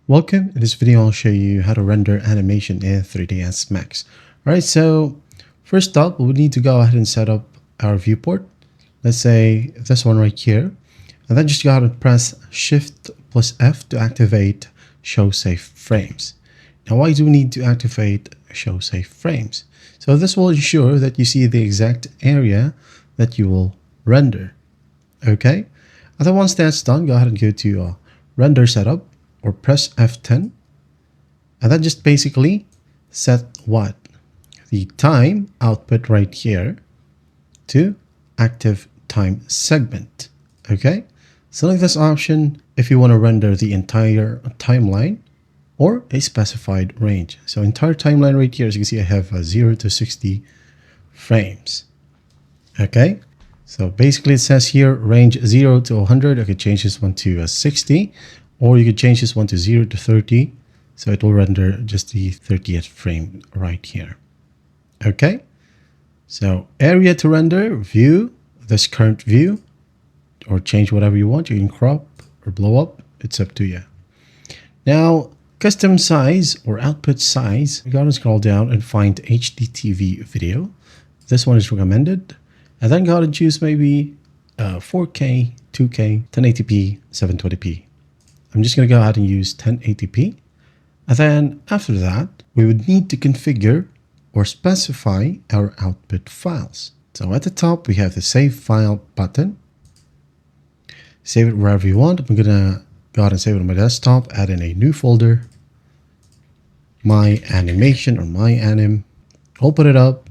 Welcome. In this video, I'll show you how to render animation in 3ds Max. Alright, so first up, we need to go ahead and set up our viewport. Let's say this one right here. And then just go ahead and press Shift plus F to activate Show Safe Frames. Now, why do we need to activate Show Safe Frames? So this will ensure that you see the exact area that you will render. Okay? And then once that's done, go ahead and go to Render Setup, or press F10, and then just basically set what? The time output right here to active time segment. Okay, select this option if you want to render the entire timeline or a specified range. So entire timeline right here, as you can see, I have 0 to 60 frames. Okay, so basically it says here range 0 to 100. I could change this one to 60. Or you could change this one to 0 to 30. So it will render just the 30th frame right here. Okay. So area to render, view, this current view, or change whatever you want. You can crop or blow up. It's up to you. Now, custom size or output size, you gotta scroll down and find HDTV video. This one is recommended. And then go ahead and choose maybe 4K, 2K, 1080p, 720p. I'm just going to go ahead and use 1080p. And then after that, we would need to configure or specify our output files. So at the top, we have the Save File button. Save it wherever you want. I'm going to go ahead and save it on my desktop, add in a new folder, My Animation or My Anim. Open it up,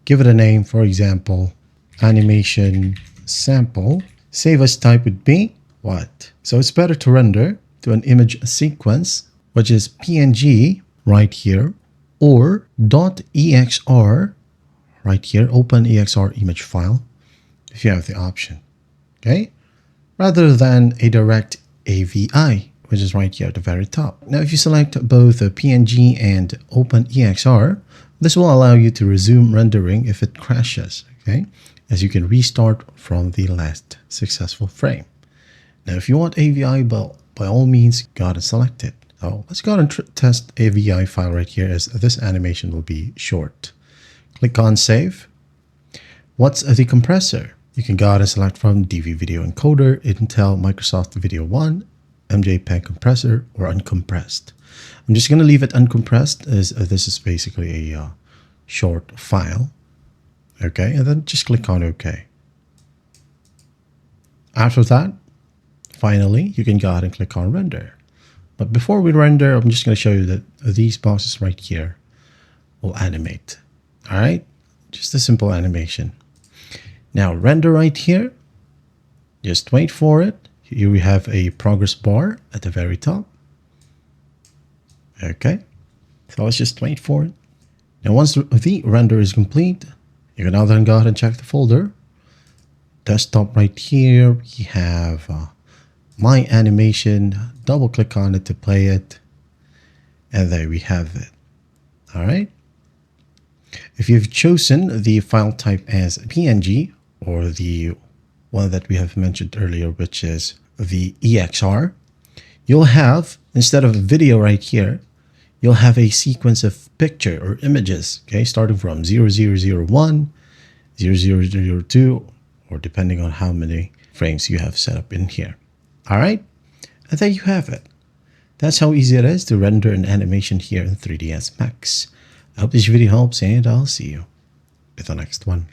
give it a name, for example, Animation Sample. Save as type would be what? So it's better to render to an image sequence, which is PNG right here, or .exr right here, open EXR image file, if you have the option, okay? Rather than a direct AVI, which is right here at the very top. Now, if you select both a PNG and open EXR, this will allow you to resume rendering if it crashes, okay? As you can restart from the last successful frame. Now, if you want AVI, by all means, go ahead and select it. So let's go ahead and test AVI file right here, as this animation will be short. Click on Save. What's the compressor? You can go ahead and select from DV Video Encoder, Intel, Microsoft Video 1, MJPEG compressor, or uncompressed. I'm just going to leave it uncompressed, as this is basically a short file. Okay, and then just click on OK. After that, finally, you can go ahead and click on Render. But before we render, I'm just going to show you that these boxes right here will animate. All right, just a simple animation. Now, render right here. Just wait for it. Here we have a progress bar at the very top. Okay, so let's just wait for it. Now, once the render is complete, you can now then go ahead and check the folder. Desktop right here, we have My Animation. Double click on it to play it. And there we have it. All right. If you've chosen the file type as PNG, or the one that we have mentioned earlier, which is the EXR, you'll have, instead of a video right here, you'll have a sequence of picture or images, okay, starting from 0001, 0002, or depending on how many frames you have set up in here. All right, and there you have it. That's how easy it is to render an animation here in 3ds Max. I hope this video helps, and I'll see you in the next one.